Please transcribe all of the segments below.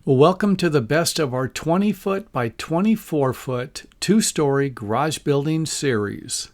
Welcome to the best of our 20-foot by 24-foot two-story garage building series.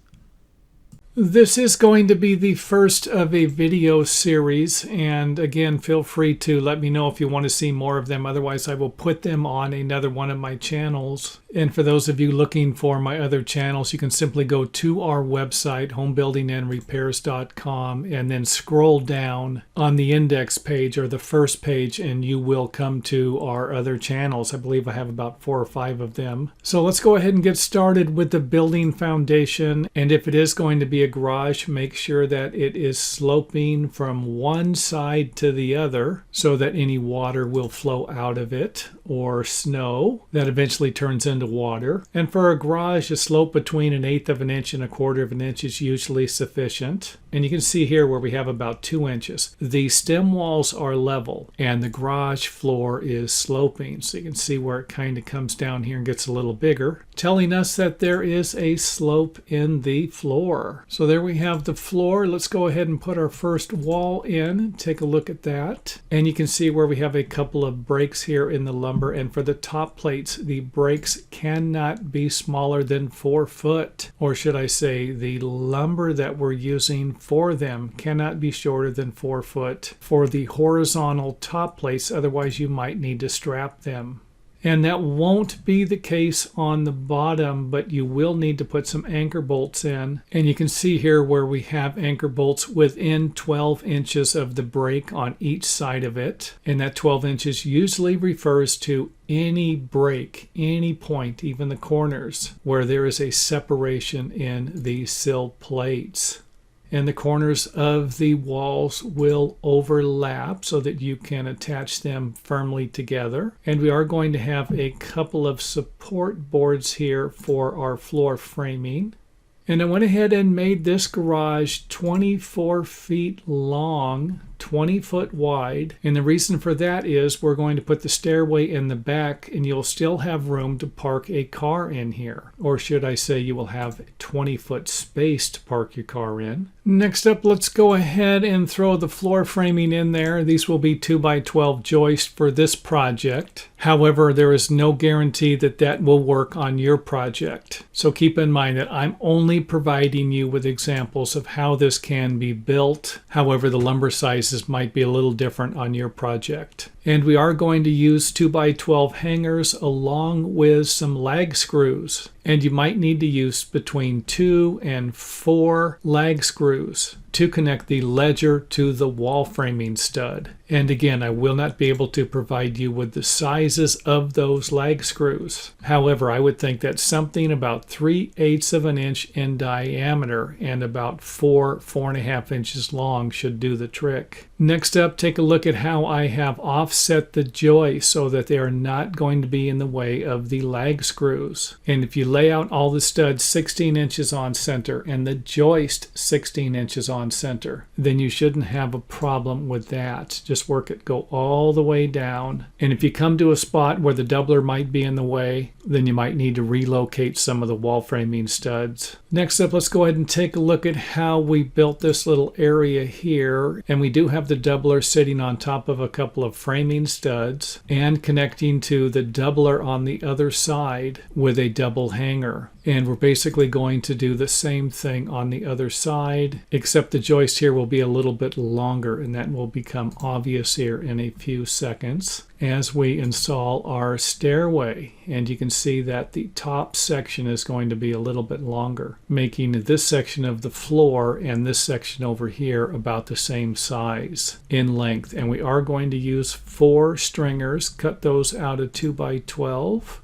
This is going to be the first of a video series, and again, feel free to let me know if you want to see more of them. Otherwise, I will put them on another one of my channels. And for those of you looking for my other channels, you can simply go to our website, homebuildingandrepairs.com, and then scroll down on the index page or the first page, and you will come to our other channels. I believe I have about 4 or 5 of them. So let's go ahead and get started with the building foundation. And if it is going to be a garage, make sure that it is sloping from one side to the other so that any water will flow out of it, or snow that eventually turns into water. And for a garage, a slope between 1/8 of an inch and 1/4 of an inch is usually sufficient. And you can see here where we have about 2 inches. The stem walls are level and the garage floor is sloping. So you can see where it kind of comes down here and gets a little bigger, telling us that there is a slope in the floor. So there we have the floor. Let's go ahead and put our first wall in. Take a look at that. And you can see where we have a couple of breaks here in the lumber. And for the top plates, the breaks cannot be smaller than 4 foot. Or should I say, the lumber that we're using for them cannot be shorter than 4 foot for the horizontal top plates. Otherwise, you might need to strap them. And that won't be the case on the bottom, but you will need to put some anchor bolts in. And you can see here where we have anchor bolts within 12 inches of the break on each side of it. And that 12 inches usually refers to any break, any point, even the corners, where there is a separation in the sill plates. And the corners of the walls will overlap so that you can attach them firmly together. And we are going to have a couple of support boards here for our floor framing. And I went ahead and made this garage 24 feet long, 20 foot wide. And the reason for that is we're going to put the stairway in the back, and you'll still have room to park a car in here. Or should I say, you will have 20-foot space to park your car in. Next up, let's go ahead and throw the floor framing in there. These will be 2x12 joists for this project. However, there is no guarantee that that will work on your project. So keep in mind that I'm only providing you with examples of how this can be built. However, the lumber sizes might be a little different on your project. And we are going to use 2x12 hangers along with some lag screws. And you might need to use between 2 and 4 lag screws to connect the ledger to the wall framing stud. And again, I will not be able to provide you with the sizes of those lag screws. However, I would think that something about 3/8 of an inch in diameter and about 4.5 inches long should do the trick. Next up, take a look at how I have offset the joists so that they are not going to be in the way of the lag screws. And if you lay out all the studs 16 inches on center and the joist 16 inches on center, then you shouldn't have a problem with that. Just work it, go all the way down. And if you come to a spot where the doubler might be in the way, then you might need to relocate some of the wall framing studs. Next up, let's go ahead and take a look at how we built this little area here. And we do have the doubler sitting on top of a couple of framing studs and connecting to the doubler on the other side with a double hanger. And we're basically going to do the same thing on the other side, except the joist here will be a little bit longer, and that will become obvious here in a few seconds as we install our stairway. And you can see that the top section is going to be a little bit longer, making this section of the floor and this section over here about the same size in length. And we are going to use 4 stringers, cut those out of 2x12.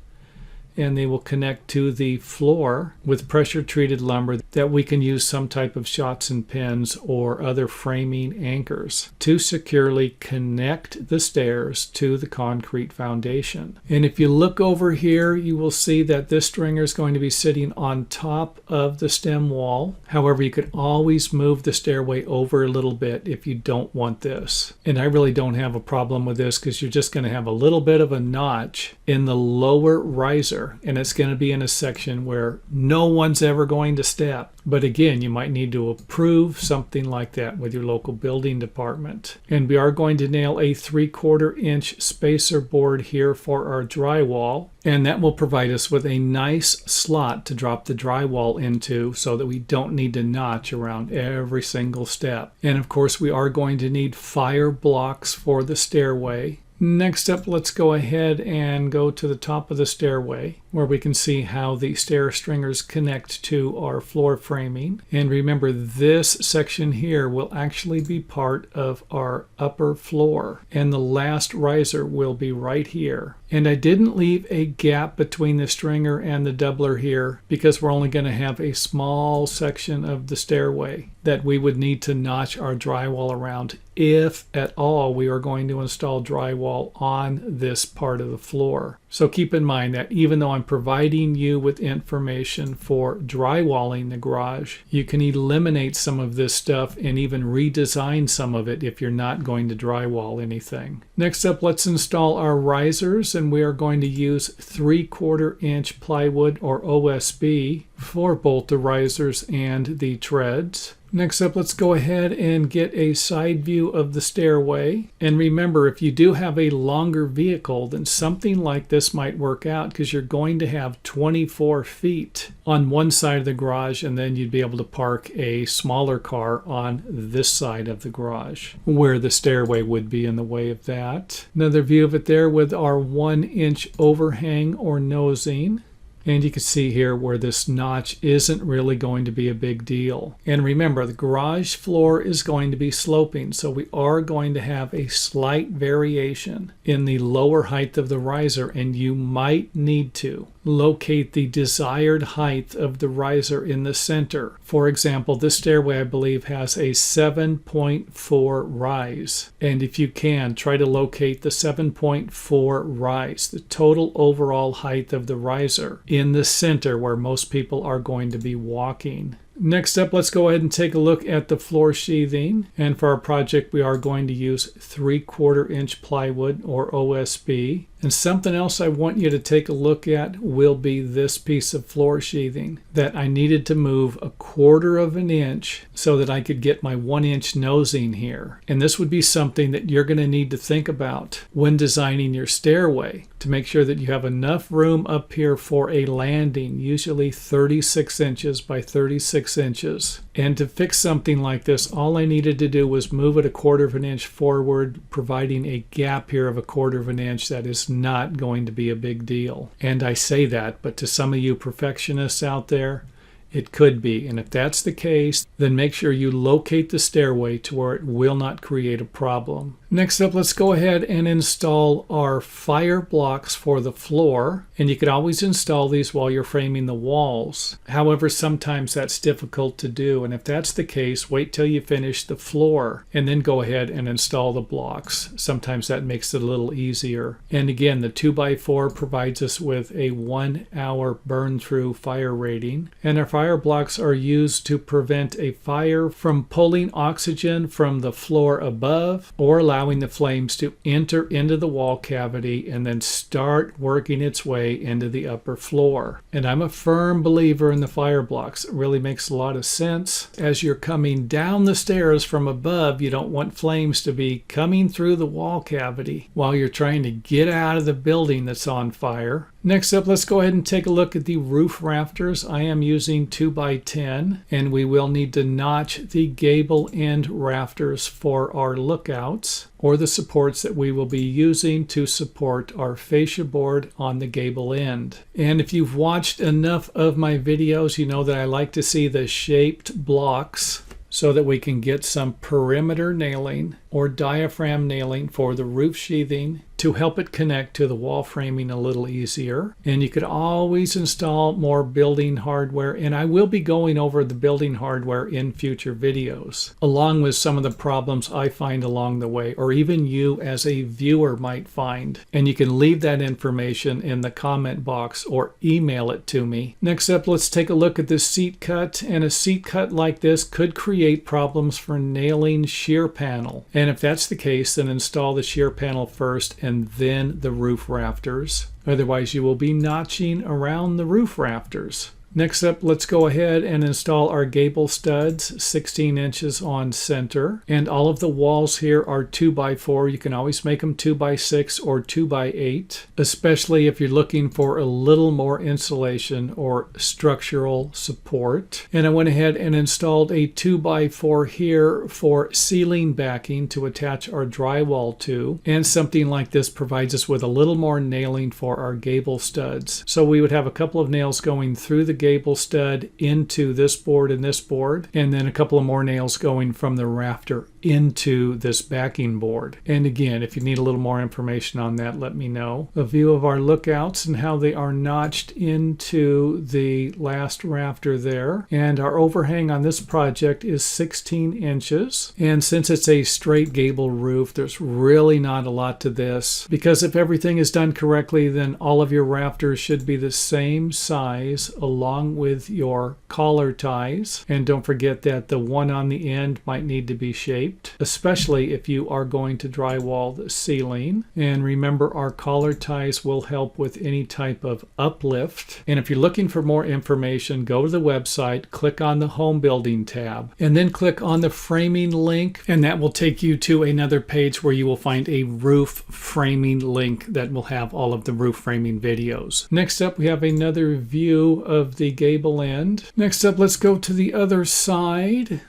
And they will connect to the floor with pressure treated lumber that we can use some type of shots and pins or other framing anchors to securely connect the stairs to the concrete foundation. And if you look over here, you will see that this stringer is going to be sitting on top of the stem wall. However, you could always move the stairway over a little bit if you don't want this. And I really don't have a problem with this because you're just going to have a little bit of a notch in the lower riser stair, and it's going to be in a section where no one's ever going to step. But again, you might need to approve something like that with your local building department. And we are going to nail a 3/4 inch spacer board here for our drywall, and that will provide us with a nice slot to drop the drywall into so that we don't need to notch around every single step. And of course, we are going to need fire blocks for the stairway. Next up, let's go ahead and go to the top of the stairway where we can see how the stair stringers connect to our floor framing. And remember, this section here will actually be part of our upper floor, and the last riser will be right here. And I didn't leave a gap between the stringer and the doubler here because we're only going to have a small section of the stairway that we would need to notch our drywall around, if at all we are going to install drywall on this part of the floor. So keep in mind that even though I'm providing you with information for drywalling the garage, you can eliminate some of this stuff and even redesign some of it if you're not going to drywall anything. Next up, let's install our risers, and we are going to use 3/4 inch plywood or OSB for both the risers and the treads. Next up, let's go ahead and get a side view of the stairway. And remember, if you do have a longer vehicle, then something like this might work out because you're going to have 24 feet on one side of the garage, and then you'd be able to park a smaller car on this side of the garage where the stairway would be in the way of that. Another view of it there with our 1-inch overhang or nosing. And you can see here where this notch isn't really going to be a big deal. And remember, the garage floor is going to be sloping, so we are going to have a slight variation in the lower height of the riser, and you might need to locate the desired height of the riser in the center. For example, this stairway I believe has a 7.4 rise. And if you can, try to locate the 7.4 rise, the total overall height of the riser, in the center where most people are going to be walking. Next up, let's go ahead and take a look at the floor sheathing. And for our project, we are going to use 3/4 inch plywood or OSB. And something else I want you to take a look at will be this piece of floor sheathing that I needed to move 1/4 inch so that I could get my 1-inch nosing here. And this would be something that you're going to need to think about when designing your stairway to make sure that you have enough room up here for a landing, usually 36 inches by 36 inches. And to fix something like this, all I needed to do was move it 1/4 inch forward, providing a gap here of 1/4 inch that is not going to be a big deal. And I say that, but to some of you perfectionists out there, it could be. And if that's the case, then make sure you locate the stairway to where it will not create a problem. Next up, let's go ahead and install our fire blocks for the floor. And you could always install these while you're framing the walls. However, sometimes that's difficult to do. And if that's the case, wait till you finish the floor and then go ahead and install the blocks. Sometimes that makes it a little easier. And again, the 2x4 provides us with a 1-hour burn-through fire rating. And our fire blocks are used to prevent a fire from pulling oxygen from the floor above or allowing the flames to enter into the wall cavity and then start working its way into the upper floor. And I'm a firm believer in the fire blocks. It really makes a lot of sense. As you're coming down the stairs from above, you don't want flames to be coming through the wall cavity while you're trying to get out of the building that's on fire. Next up, let's go ahead and take a look at the roof rafters. I am using 2x10, and we will need to notch the gable end rafters for our lookouts, or the supports that we will be using to support our fascia board on the gable end. And if you've watched enough of my videos, you know that I like to see the shaped blocks so that we can get some perimeter nailing or diaphragm nailing for the roof sheathing to help it connect to the wall framing a little easier. And you could always install more building hardware, and I will be going over the building hardware in future videos, along with some of the problems I find along the way, or even you as a viewer might find. And you can leave that information in the comment box or email it to me. Next up, let's take a look at this seat cut. And a seat cut like this could create problems for nailing shear panel. And if that's the case, then install the shear panel first and and then the roof rafters. Otherwise, you will be notching around the roof rafters. Next up, let's go ahead and install our gable studs, 16 inches on center. And all of the walls here are 2x4. You can always make them 2x6 or 2x8, especially if you're looking for a little more insulation or structural support. And I went ahead and installed a 2x4 here for ceiling backing to attach our drywall to. And something like this provides us with a little more nailing for our gable studs. So we would have a couple of nails going through the gable stud into this board and this board, and then a couple of more nails going from the rafter into this backing board. And again, if you need a little more information on that, let me know. A view of our lookouts and how they are notched into the last rafter there. And our overhang on this project is 16 inches. And since it's a straight gable roof, there's really not a lot to this, because if everything is done correctly, then all of your rafters should be the same size along with your collar ties. And don't forget that the one on the end might need to be shaped, especially if you are going to drywall the ceiling. And remember, our collar ties will help with any type of uplift. And if you're looking for more information, go to the website, click on the Home Building tab, and then click on the framing link, and that will take you to another page where you will find a roof framing link that will have all of the roof framing videos. Next up, we have another view of the gable end. Next up, let's go to the other side.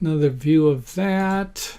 Another view of that.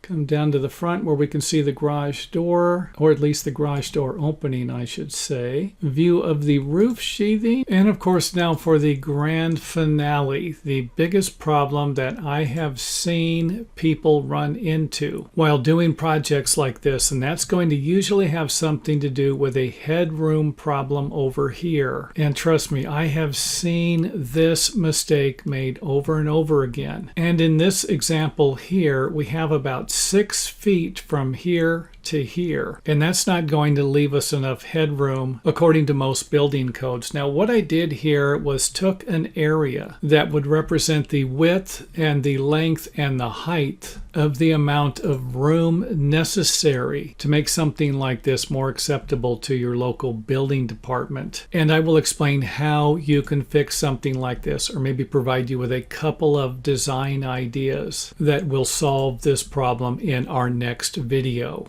Come down to the front where we can see the garage door, or at least the garage door opening, I should say. View of the roof sheathing. And of course, now for the grand finale, the biggest problem that I have seen people run into while doing projects like this, and that's going to usually have something to do with a headroom problem over here. And trust me, I have seen this mistake made over and over again. And in this example here, we have about 6 feet from here to here, and that's not going to leave us enough headroom according to most building codes. Now, what I did here was took an area that would represent the width and the length and the height of the amount of room necessary to make something like this more acceptable to your local building department. And I will explain how you can fix something like this, or maybe provide you with a couple of design ideas that will solve this problem in our next video.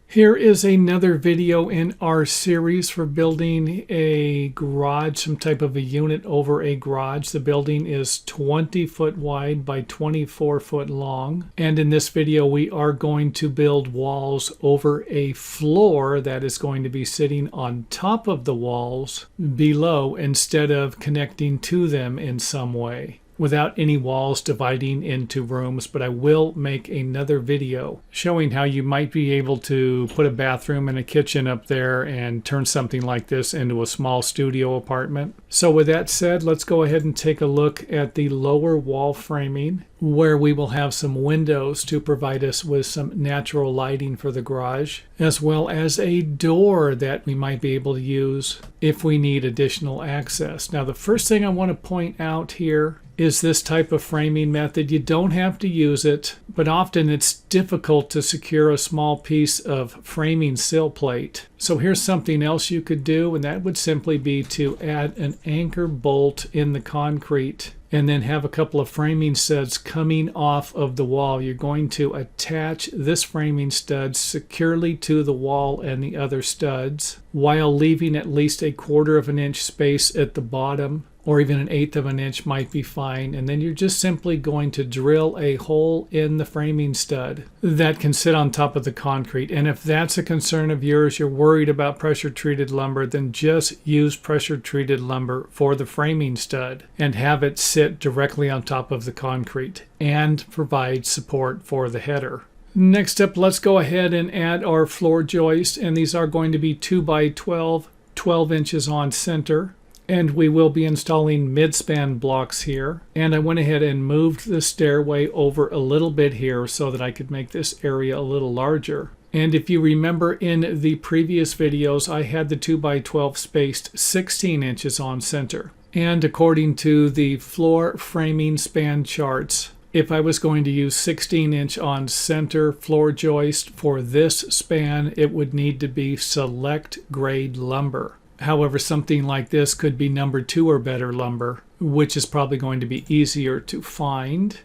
Here is another video in our series for building a garage, some type of a unit over a garage. The building is 20 foot wide by 24 foot long. And in this video, we are going to build walls over a floor that is going to be sitting on top of the walls below instead of connecting to them in some way, without any walls dividing into rooms. But I will make another video showing how you might be able to put a bathroom and a kitchen up there and turn something like this into a small studio apartment. So with that said, let's go ahead and take a look at the lower wall framing, where we will have some windows to provide us with some natural lighting for the garage, as well as a door that we might be able to use if we need additional access. Now, the first thing I want to point out here is this type of framing method. You don't have to use it, but often it's difficult to secure a small piece of framing sill plate. So here's something else you could do, and that would simply be to add an anchor bolt in the concrete and then have a couple of framing studs coming off of the wall. You're going to attach this framing stud securely to the wall and the other studs, while leaving at least 1/4 of an inch space at the bottom, or even 1/8 of an inch might be fine. And then you're just simply going to drill a hole in the framing stud that can sit on top of the concrete. And if that's a concern of yours, you're worried about pressure treated lumber, then just use pressure treated lumber for the framing stud and have it sit directly on top of the concrete and provide support for the header. Next up, let's go ahead and add our floor joist, and these are going to be 2x12, 12 inches on center. And we will be installing mid-span blocks here. And I went ahead and moved the stairway over a little bit here so that I could make this area a little larger. And if you remember in the previous videos, I had the 2x12 spaced 16 inches on center. And according to the floor framing span charts, If I was going to use 16-inch on center floor joist for this span, it would need to be select grade lumber. However, something like this could be number 2 or better lumber, which is probably going to be easier to find.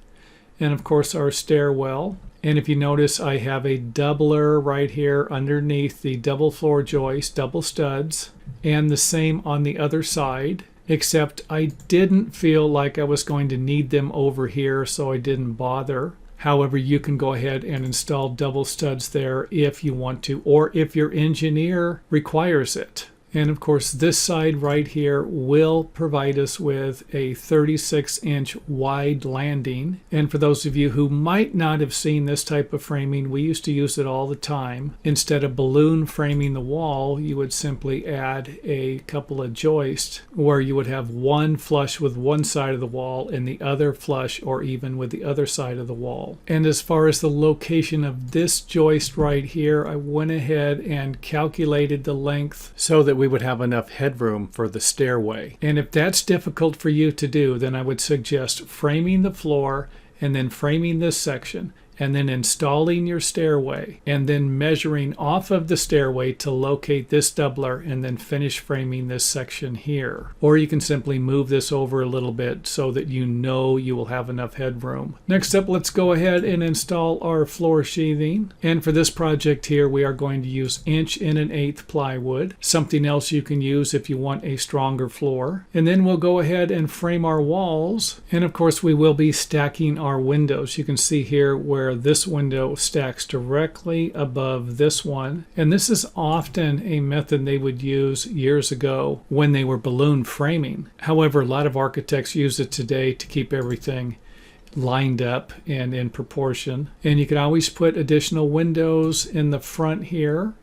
And of course our stairwell. And if you notice, I have a doubler right here underneath the double floor joist, double studs, and the same on the other side, except I didn't feel like I was going to need them over here, so I didn't bother. However, you can go ahead and install double studs there if you want to, or if your engineer requires it. And of course, this side right here will provide us with a 36-inch wide landing. And for those of you who might not have seen this type of framing, we used to use it all the time. Instead of balloon framing the wall, you would simply add a couple of joists where you would have one flush with one side of the wall and the other flush or even with the other side of the wall. And as far as the location of this joist right here, I went ahead and calculated the length so that we would have enough headroom for the stairway. And if that's difficult for you to do, then I would suggest framing the floor and then framing this section, and then installing your stairway, and then measuring off of the stairway to locate this doubler, and then finish framing this section here. Or you can simply move this over a little bit so that you know you will have enough headroom. Next up, let's go ahead and install our floor sheathing. And for this project here, we are going to use 1 1/8" plywood, something else you can use if you want a stronger floor. And then we'll go ahead and frame our walls. And of course, we will be stacking our windows. You can see here where this window stacks directly above this one. And this is often a method they would use years ago when they were balloon framing. However, a lot of architects use it today to keep everything lined up and in proportion. And you can always put additional windows in the front here.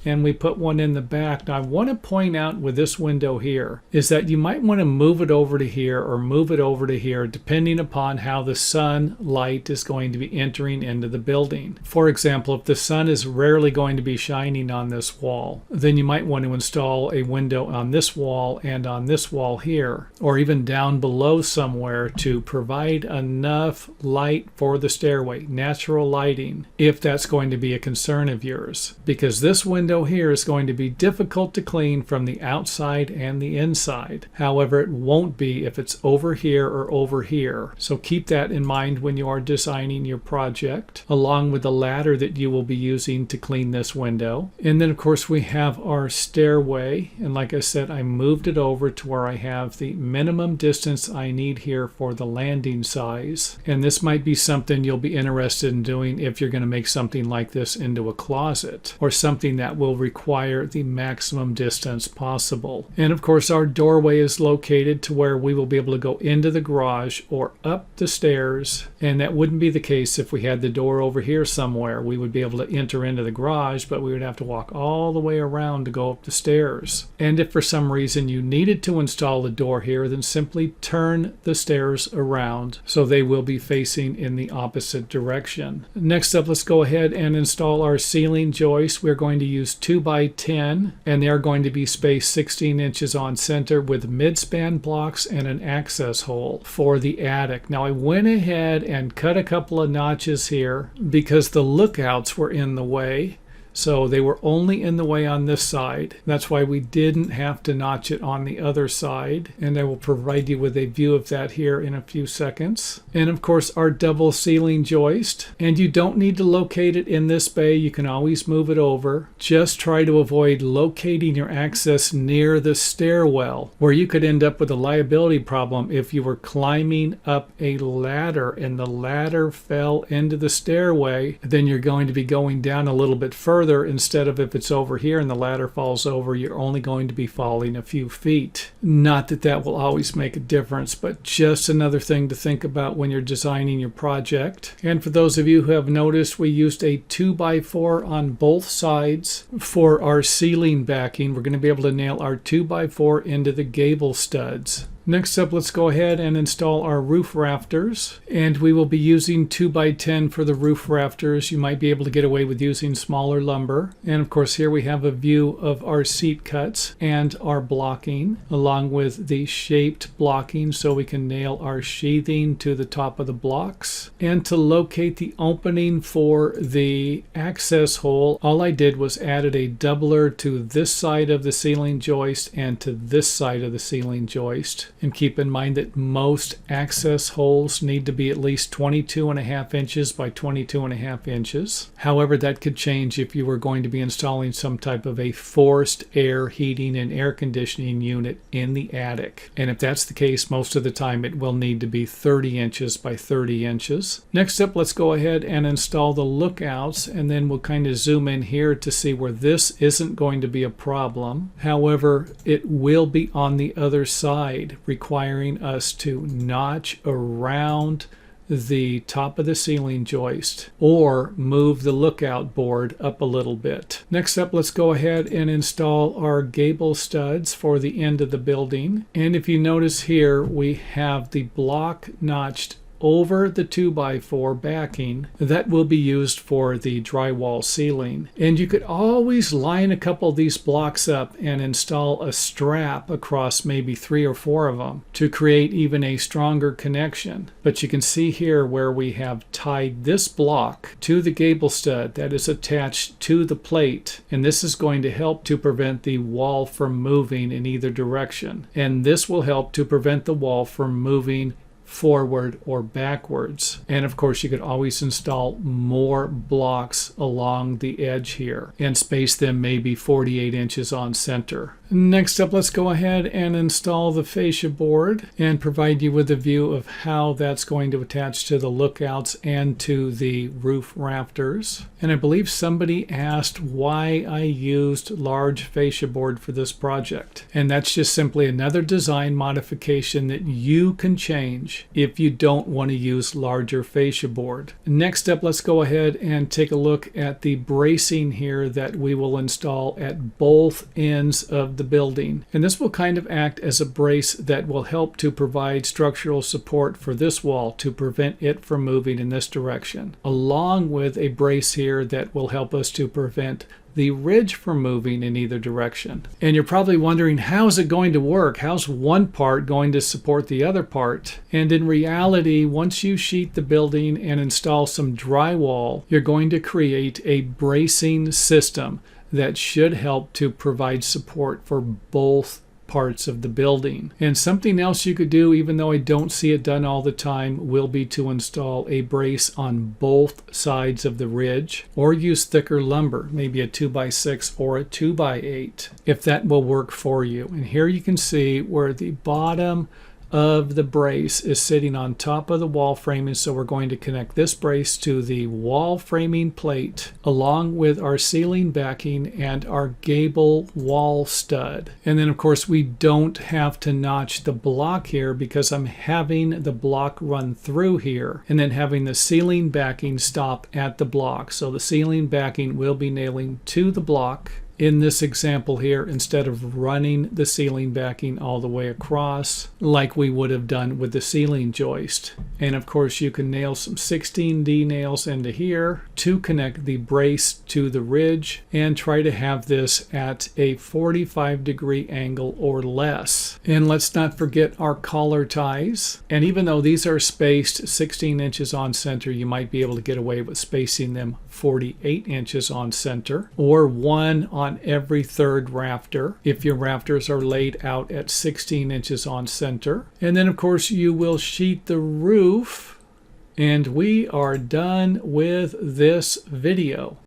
And we put one in the back. Now I want to point out with this window here is that you might want to move it over to here or move it over to here depending upon how the sunlight is going to be entering into the building. For example, if the sun is rarely going to be shining on this wall, then you might want to install a window on this wall and on this wall here, or even down below somewhere to provide enough light for the stairway, natural lighting, if that's going to be a concern of yours. Because this window here is going to be difficult to clean from the outside and the inside. However, it won't be if it's over here or over here. So keep that in mind when you are designing your project, along with the ladder that you will be using to clean this window. And then of course we have our stairway, and like I said, I moved it over to where I have the minimum distance I need here for the landing size. And this might be something you'll be interested in doing if you're going to make something like this into a closet, or something that will require the maximum distance possible. And of course our doorway is located to where we will be able to go into the garage or up the stairs, and that wouldn't be the case if we had the door over here somewhere. We would be able to enter into the garage, but we would have to walk all the way around to go up the stairs. And if for some reason you needed to install a door here, then simply turn the stairs around so they will be facing in the opposite direction. Next up, let's go ahead and install our ceiling joists. We're going to use 2x10, and they are going to be spaced 16 inches on center with mid-span blocks and an access hole for the attic. Now I went ahead and cut a couple of notches here because the lookouts were in the way. So they were only in the way on this side. That's why we didn't have to notch it on the other side. And I will provide you with a view of that here in a few seconds. And of course our double ceiling joist. And you don't need to locate it in this bay. You can always move it over. Just try to avoid locating your access near the stairwell, where you could end up with a liability problem if you were climbing up a ladder and the ladder fell into the stairway. Then you're going to be going down a little bit further. Instead of if it's over here and the ladder falls over, you're only going to be falling a few feet. Not that that will always make a difference, but just another thing to think about when you're designing your project. And for those of you who have noticed, we used a 2x4 on both sides for our ceiling backing. We're going to be able to nail our 2x4 into the gable studs. Next up, let's go ahead and install our roof rafters. And we will be using 2x10 for the roof rafters. You might be able to get away with using smaller lumber. And of course, here we have a view of our seat cuts and our blocking, along with the shaped blocking so we can nail our sheathing to the top of the blocks. And to locate the opening for the access hole, all I did was added a doubler to this side of the ceiling joist and to this side of the ceiling joist. And keep in mind that most access holes need to be at least 22.5 inches by 22.5 inches. However, that could change if you were going to be installing some type of a forced air heating and air conditioning unit in the attic. And if that's the case, most of the time it will need to be 30 inches by 30 inches. Next up, let's go ahead and install the lookouts, and then we'll kind of zoom in here to see where this isn't going to be a problem. However, it will be on the other side, requiring us to notch around the top of the ceiling joist or move the lookout board up a little bit. Next up, let's go ahead and install our gable studs for the end of the building. And if you notice here, we have the block notched over the 2x4 backing that will be used for the drywall ceiling. And you could always line a couple of these blocks up and install a strap across maybe 3 or 4 of them to create even a stronger connection. But you can see here where we have tied this block to the gable stud that is attached to the plate, and this is going to help to prevent the wall from moving in either direction. And this will help to prevent the wall from moving forward or backwards. And of course, you could always install more blocks along the edge here and space them maybe 48 inches on center. Next up, let's go ahead and install the fascia board and provide you with a view of how that's going to attach to the lookouts and to the roof rafters. And I believe somebody asked why I used large fascia board for this project. And that's just simply another design modification that you can change if you don't want to use larger fascia board. Next up, let's go ahead and take a look at the bracing here that we will install at both ends of the building. And this will kind of act as a brace that will help to provide structural support for this wall to prevent it from moving in this direction, along with a brace here that will help us to prevent the ridge from moving in either direction. And you're probably wondering, how is it going to work? How's one part going to support the other part? And in reality, once you sheet the building and install some drywall, you're going to create a bracing system that should help to provide support for both parts of the building. And something else you could do, even though I don't see it done all the time, will be to install a brace on both sides of the ridge, or use thicker lumber, maybe a 2x6 or a 2x8, if that will work for you. And here you can see where the bottom of the brace is sitting on top of the wall framing, so we're going to connect this brace to the wall framing plate along with our ceiling backing and our gable wall stud. And then of course we don't have to notch the block here because I'm having the block run through here and then having the ceiling backing stop at the block. So the ceiling backing will be nailing to the block in this example here, instead of running the ceiling backing all the way across like we would have done with the ceiling joist. And of course you can nail some 16D nails into here to connect the brace to the ridge and try to have this at a 45-degree angle or less. And let's not forget our collar ties. And even though these are spaced 16 inches on center, you might be able to get away with spacing them 48 inches on center, or one on every third rafter if your rafters are laid out at 16 inches on center. And then of course you will sheet the roof, and we are done with this video.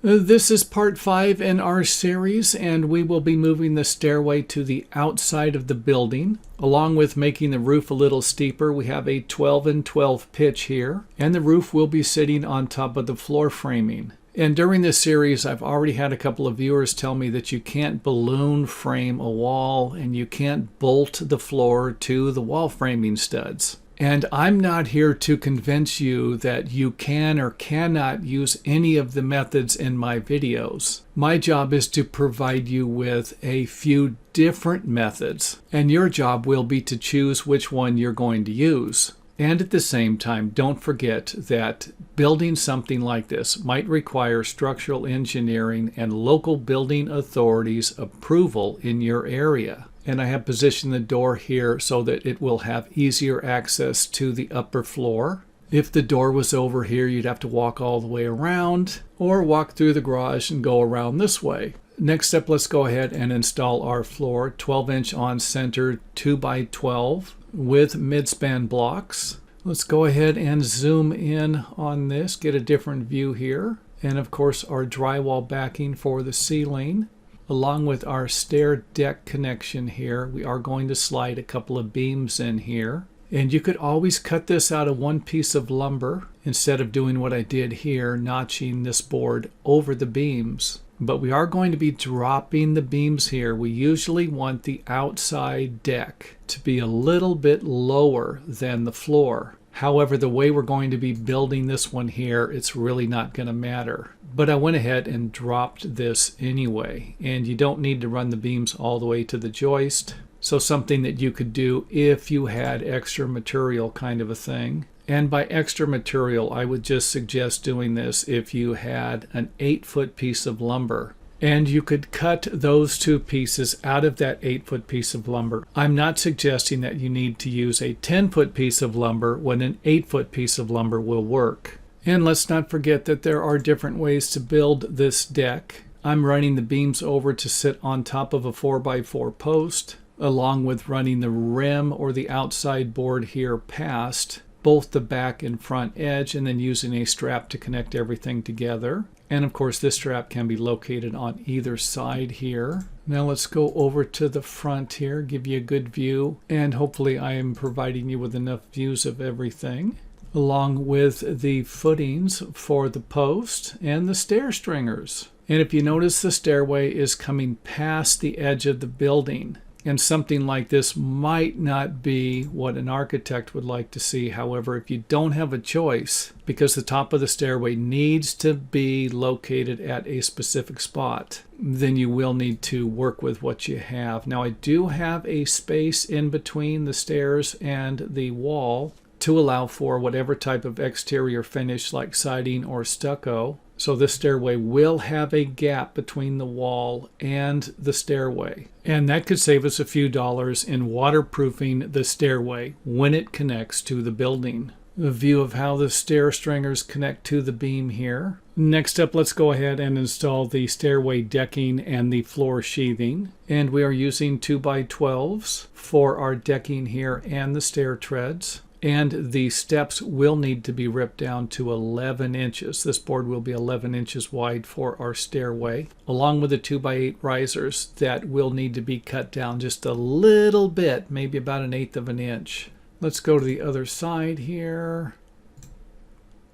This is part 5 in our series, and we will be moving the stairway to the outside of the building. Along with making the roof a little steeper, we have a 12 and 12 pitch here, and the roof will be sitting on top of the floor framing. And during this series, I've already had a couple of viewers tell me that you can't balloon frame a wall and you can't bolt the floor to the wall framing studs. And I'm not here to convince you that you can or cannot use any of the methods in my videos. My job is to provide you with a few different methods, and your job will be to choose which one you're going to use. And at the same time, don't forget that building something like this might require structural engineering and local building authorities' approval in your area. And I have positioned the door here so that it will have easier access to the upper floor. If the door was over here, you'd have to walk all the way around or walk through the garage and go around this way. Next up, let's go ahead and install our floor, 12-inch on center 2x12 with midspan blocks. Let's go ahead and zoom in on this, get a different view here. And of course, our drywall backing for the ceiling. Along with our stair deck connection here, we are going to slide a couple of beams in here. And you could always cut this out of one piece of lumber instead of doing what I did here, notching this board over the beams. But we are going to be dropping the beams here. We usually want the outside deck to be a little bit lower than the floor. However, the way we're going to be building this one here, it's really not going to matter. But I went ahead and dropped this anyway. And you don't need to run the beams all the way to the joist. So something that you could do if you had extra material kind of a thing. And by extra material, I would just suggest doing this if you had an 8-foot piece of lumber. And you could cut those two pieces out of that 8-foot piece of lumber. I'm not suggesting that you need to use a 10-foot piece of lumber when an 8-foot piece of lumber will work. And let's not forget that there are different ways to build this deck. I'm running the beams over to sit on top of a 4x4 post, along with running the rim or the outside board here past both the back and front edge, and then using a strap to connect everything together. And of course, this strap can be located on either side here. Now let's go over to the front here, give you a good view, and hopefully I am providing you with enough views of everything, along with the footings for the post and the stair stringers. And if you notice, the stairway is coming past the edge of the building. And something like this might not be what an architect would like to see. However, if you don't have a choice, because the top of the stairway needs to be located at a specific spot, then you will need to work with what you have. Now, I do have a space in between the stairs and the wall to allow for whatever type of exterior finish like siding or stucco. So this stairway will have a gap between the wall and the stairway. And that could save us a few dollars in waterproofing the stairway when it connects to the building. A view of how the stair stringers connect to the beam here. Next up, let's go ahead and install the stairway decking and the floor sheathing. And we are using 2x12s for our decking here and the stair treads. And the steps will need to be ripped down to 11 inches. This board will be 11 inches wide for our stairway, along with the 2x8 risers that will need to be cut down just a little bit, maybe about 1/8 of an inch. Let's go to the other side here.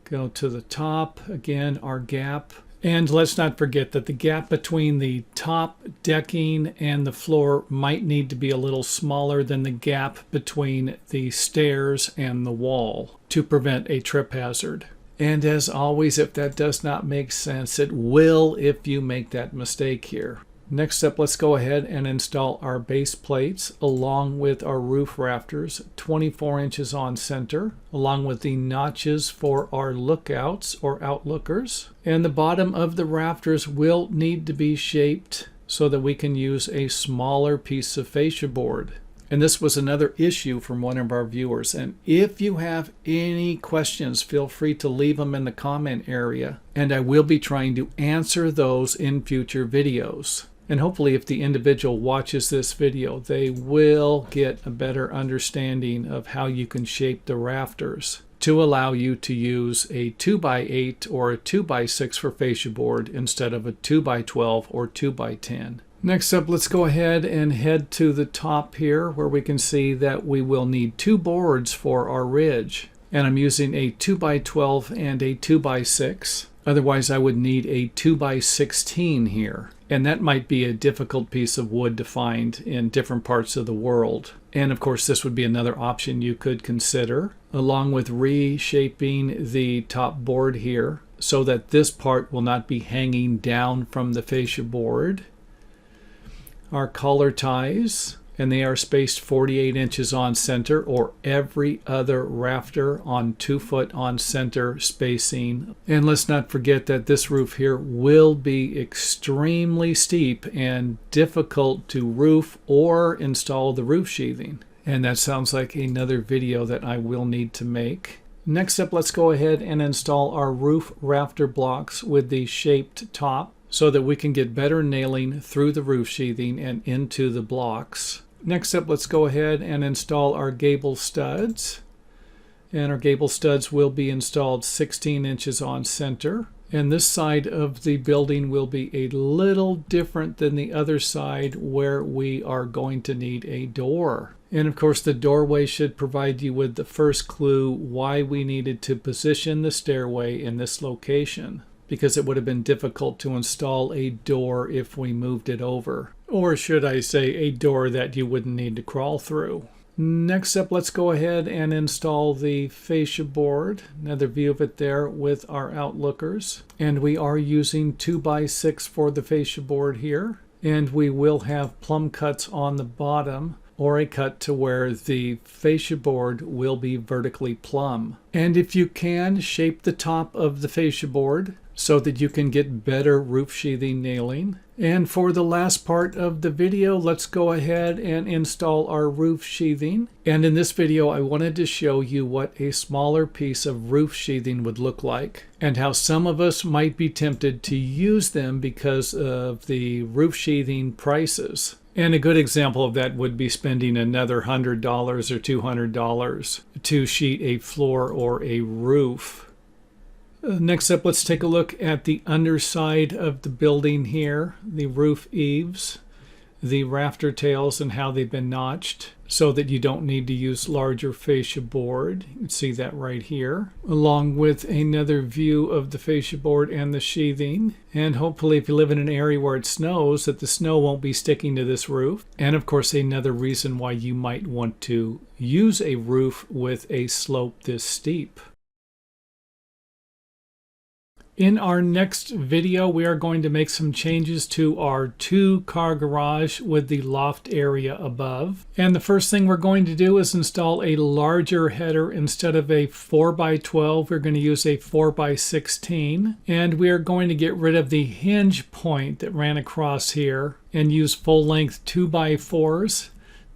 Go to the top. Again, our gap. And let's not forget that the gap between the top decking and the floor might need to be a little smaller than the gap between the stairs and the wall to prevent a trip hazard. And as always, if that does not make sense, it will if you make that mistake here. Next up, let's go ahead and install our base plates along with our roof rafters, 24 inches on center, along with the notches for our lookouts or outlookers. And the bottom of the rafters will need to be shaped so that we can use a smaller piece of fascia board. And this was another issue from one of our viewers. And if you have any questions, feel free to leave them in the comment area, and I will be trying to answer those in future videos. And hopefully if the individual watches this video, they will get a better understanding of how you can shape the rafters to allow you to use a 2x8 or a 2x6 for fascia board instead of a 2x12 or 2x10. Next up, let's go ahead and head to the top here where we can see that we will need 2 boards for our ridge. And I'm using a 2x12 and a 2x6. Otherwise, I would need a 2x16 here. And that might be a difficult piece of wood to find in different parts of the world. And of course, this would be another option you could consider, along with reshaping the top board here so that this part will not be hanging down from the fascia board. Our collar ties, and they are spaced 48 inches on center, or every other rafter on 2 foot on center spacing. And let's not forget that this roof here will be extremely steep and difficult to roof or install the roof sheathing. And that sounds like another video that I will need to make. Next up, let's go ahead and install our roof rafter blocks with the shaped top, so that we can get better nailing through the roof sheathing and into the blocks. Next up, let's go ahead and install our gable studs. And our gable studs will be installed 16 inches on center. And this side of the building will be a little different than the other side, where we are going to need a door. And of course, the doorway should provide you with the first clue why we needed to position the stairway in this location, because it would have been difficult to install a door if we moved it over. Or should I say, a door that you wouldn't need to crawl through. Next up, let's go ahead and install the fascia board. Another view of it there with our outlookers. And we are using 2x6 for the fascia board here. And we will have plumb cuts on the bottom, or a cut to where the fascia board will be vertically plumb. And if you can, shape the top of the fascia board so that you can get better roof sheathing nailing. And for the last part of the video, let's go ahead and install our roof sheathing. And in this video, I wanted to show you what a smaller piece of roof sheathing would look like, and how some of us might be tempted to use them because of the roof sheathing prices. And a good example of that would be spending another $100 or $200 to sheet a floor or a roof. Next up, let's take a look at the underside of the building here, the roof eaves, the rafter tails, and how they've been notched so that you don't need to use larger fascia board. You can see that right here, along with another view of the fascia board and the sheathing. And hopefully, if you live in an area where it snows, that the snow won't be sticking to this roof. And of course, another reason why you might want to use a roof with a slope this steep. In our next video, we are going to make some changes to our 2-car garage with the loft area above. And the first thing we're going to do is install a larger header. Instead of a 4x12, we're going to use a 4x16. And we are going to get rid of the hinge point that ran across here and use full-length 2x4s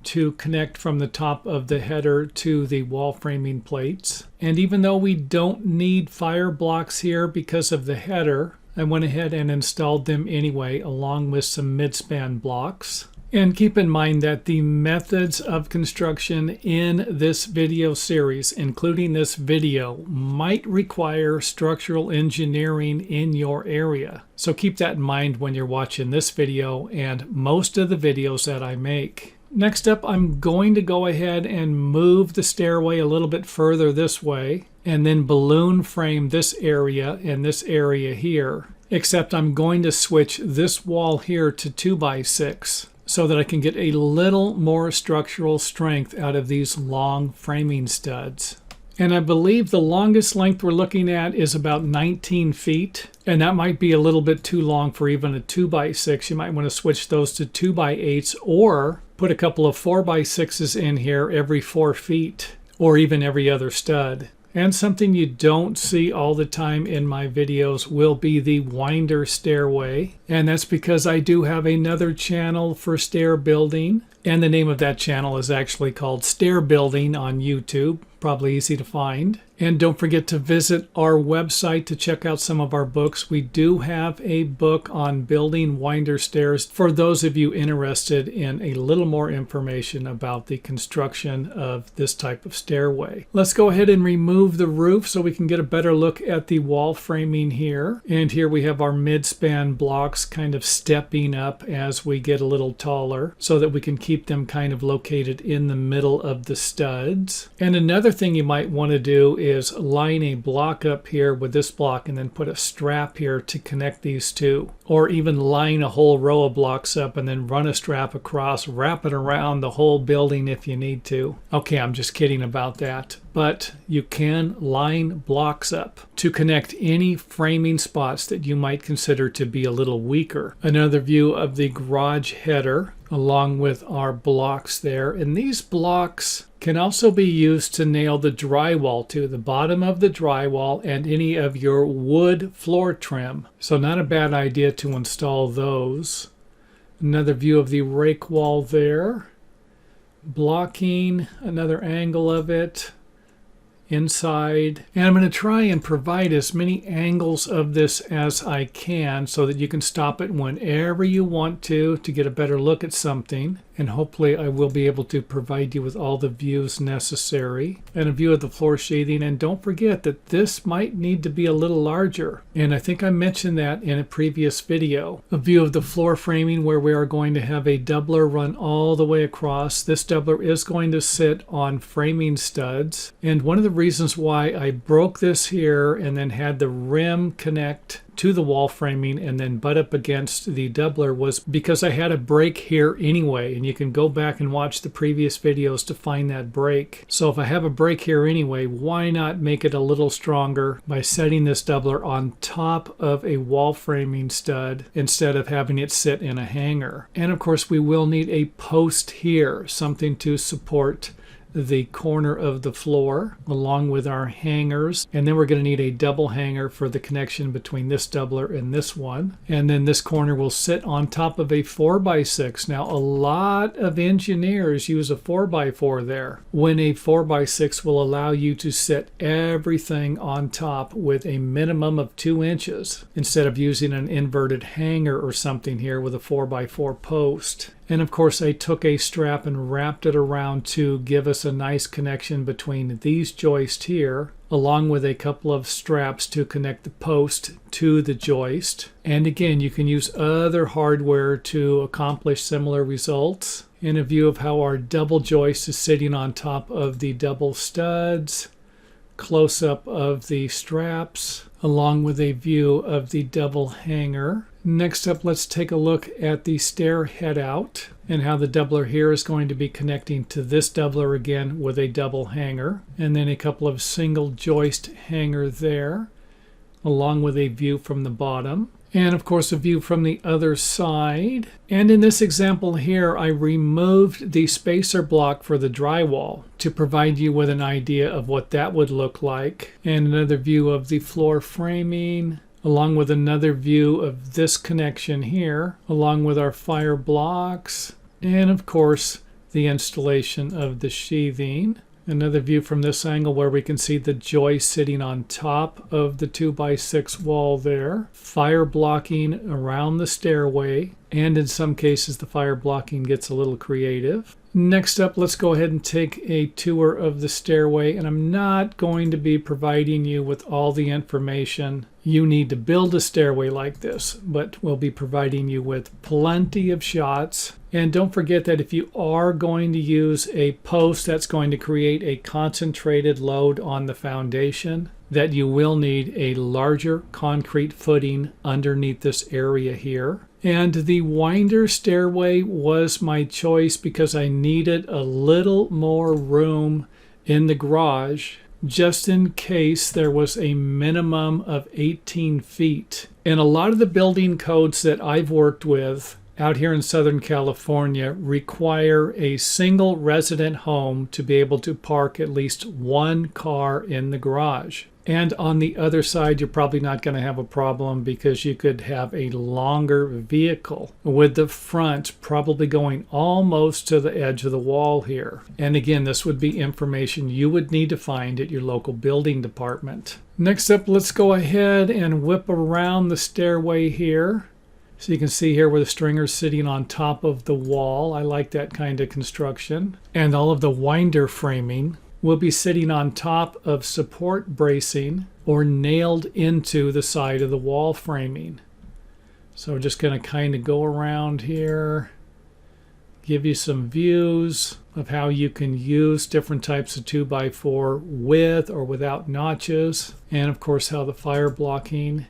to connect from the top of the header to the wall framing plates. And even though we don't need fire blocks here because of the header, I went ahead and installed them anyway, along with some midspan blocks. And keep in mind that the methods of construction in this video series, including this video, might require structural engineering in your area. So keep that in mind when you're watching this video and most of the videos that I make. Next up, I'm going to go ahead and move the stairway a little bit further this way, and then balloon frame this area and this area here. Except I'm going to switch this wall here to 2x6 so that I can get a little more structural strength out of these long framing studs. And I believe the longest length we're looking at is about 19 feet. And that might be a little bit too long for even a 2x6. You might want to switch those to 2x8s, or put a couple of 4x6s in here every 4 feet, or even every other stud. And something you don't see all the time in my videos will be the winder stairway. And that's because I do have another channel for stair building. And the name of that channel is actually called Stair Building on YouTube. Probably easy to find. And don't forget to visit our website to check out some of our books. We do have a book on building winder stairs for those of you interested in a little more information about the construction of this type of stairway. Let's go ahead and remove the roof so we can get a better look at the wall framing here. And here we have our midspan blocks kind of stepping up as we get a little taller so that we can keep keep them kind of located in the middle of the studs. And another thing you might want to do is line a block up here with this block and then put a strap here to connect these two. Or even line a whole row of blocks up and then run a strap across, wrap it around the whole building if you need to. Okay, I'm just kidding about that. But you can line blocks up to connect any framing spots that you might consider to be a little weaker. Another view of the garage header along with our blocks there. And these blocks can also be used to nail the drywall to the bottom of the drywall and any of your wood floor trim. So not a bad idea to install those. Another view of the rake wall there. Blocking, another angle of it. Inside, and I'm going to try and provide as many angles of this as I can so that you can stop it whenever you want to get a better look at something. And hopefully I will be able to provide you with all the views necessary and a view of the floor sheathing. And don't forget that this might need to be a little larger, and I think I mentioned that in a previous video. A view of the floor framing where we are going to have a doubler run all the way across. This doubler is going to sit on framing studs, and one of the reasons why I broke this here and then had the rim connect to the wall framing and then butt up against the doubler was because I had a break here anyway, and you can go back and watch the previous videos to find that break. So if I have a break here anyway, why not make it a little stronger by setting this doubler on top of a wall framing stud instead of having it sit in a hanger. And of course we will need a post here, something to support the corner of the floor along with our hangers, and then we're going to need a double hanger for the connection between this doubler and this one. And then this corner will sit on top of a 4x6. Now a lot of engineers use a 4x4 there, when a 4x6 will allow you to set everything on top with a minimum of 2 inches instead of using an inverted hanger or something here with a 4x4 post. And of course I took a strap and wrapped it around to give us a nice connection between these joists here, along with a couple of straps to connect the post to the joist. And again, you can use other hardware to accomplish similar results. In a view of how our double joist is sitting on top of the double studs, close up of the straps, along with a view of the double hanger. Next up, let's take a look at the stair head out and how the doubler here is going to be connecting to this doubler again with a double hanger, and then a couple of single joist hanger there, along with a view from the bottom. And of course a view from the other side. And in this example here, I removed the spacer block for the drywall to provide you with an idea of what that would look like. And another view of the floor framing, along with another view of this connection here, along with our fire blocks, and of course the installation of the sheathing. Another view from this angle where we can see the joist sitting on top of the 2x6 wall there. Fire blocking around the stairway, and in some cases the fire blocking gets a little creative. Next up, let's go ahead and take a tour of the stairway, and I'm not going to be providing you with all the information you need to build a stairway like this, but we'll be providing you with plenty of shots. And don't forget that if you are going to use a post that's going to create a concentrated load on the foundation, that you will need a larger concrete footing underneath this area here. And the winder stairway was my choice because I needed a little more room in the garage, just in case there was a minimum of 18 feet. And a lot of the building codes that I've worked with out here in Southern California require a single resident home to be able to park at least one car in the garage. And on the other side, you're probably not going to have a problem because you could have a longer vehicle with the front probably going almost to the edge of the wall here. And again, this would be information you would need to find at your local building department. Next up, let's go ahead and whip around the stairway here. So you can see here where the stringer's sitting on top of the wall. I like that kind of construction. And all of the winder framing will be sitting on top of support bracing or nailed into the side of the wall framing. So we're just going to kind of go around here, give you some views of how you can use different types of 2x4 with or without notches, and of course how the fire blocking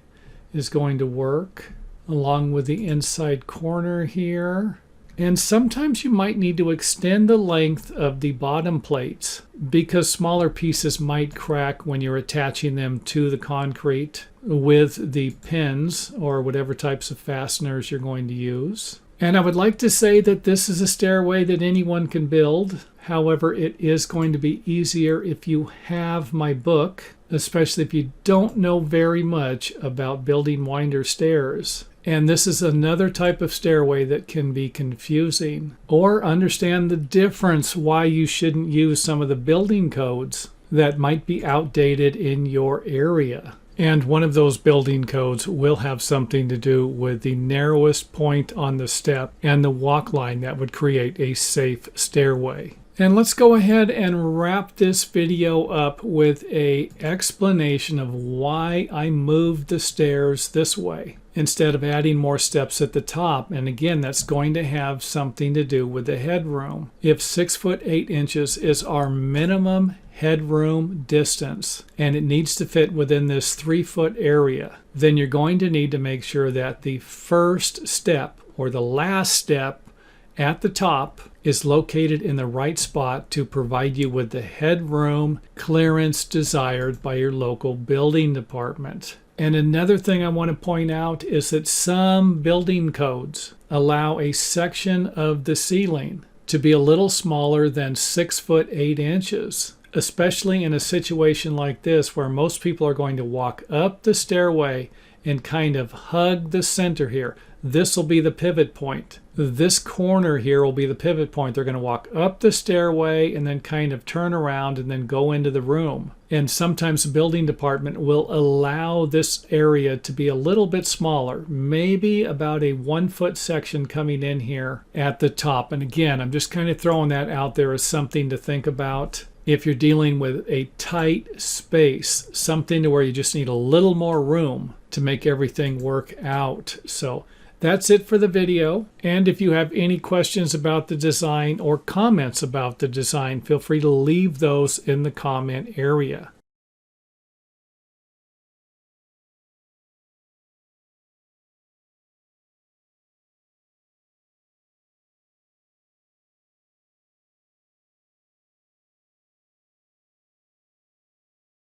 is going to work, along with the inside corner here. And sometimes you might need to extend the length of the bottom plates because smaller pieces might crack when you're attaching them to the concrete with the pins or whatever types of fasteners you're going to use. And I would like to say that this is a stairway that anyone can build. However, it is going to be easier if you have my book, especially if you don't know very much about building winder stairs. And this is another type of stairway that can be confusing, or understand the difference why you shouldn't use some of the building codes that might be outdated in your area. And one of those building codes will have something to do with the narrowest point on the step and the walk line that would create a safe stairway. And let's go ahead and wrap this video up with an explanation of why I moved the stairs this way instead of adding more steps at the top. And again, that's going to have something to do with the headroom. If 6 foot 8 inches is our minimum headroom distance and it needs to fit within this 3 foot area, then you're going to need to make sure that the first step or the last step at the top is located in the right spot to provide you with the headroom clearance desired by your local building department. And another thing I want to point out is that some building codes allow a section of the ceiling to be a little smaller than 6 foot 8 inches, especially in a situation like this where most people are going to walk up the stairway and kind of hug the center here. This will be the pivot point. This corner here will be the pivot point. They're going to walk up the stairway and then kind of turn around and then go into the room. And sometimes the building department will allow this area to be a little bit smaller, maybe about a 1 foot section coming in here at the top. And again, I'm just kind of throwing that out there as something to think about. If you're dealing with a tight space, something to where you just need a little more room to make everything work out. So that's it for the video. And if you have any questions about the design or comments about the design, feel free to leave those in the comment area.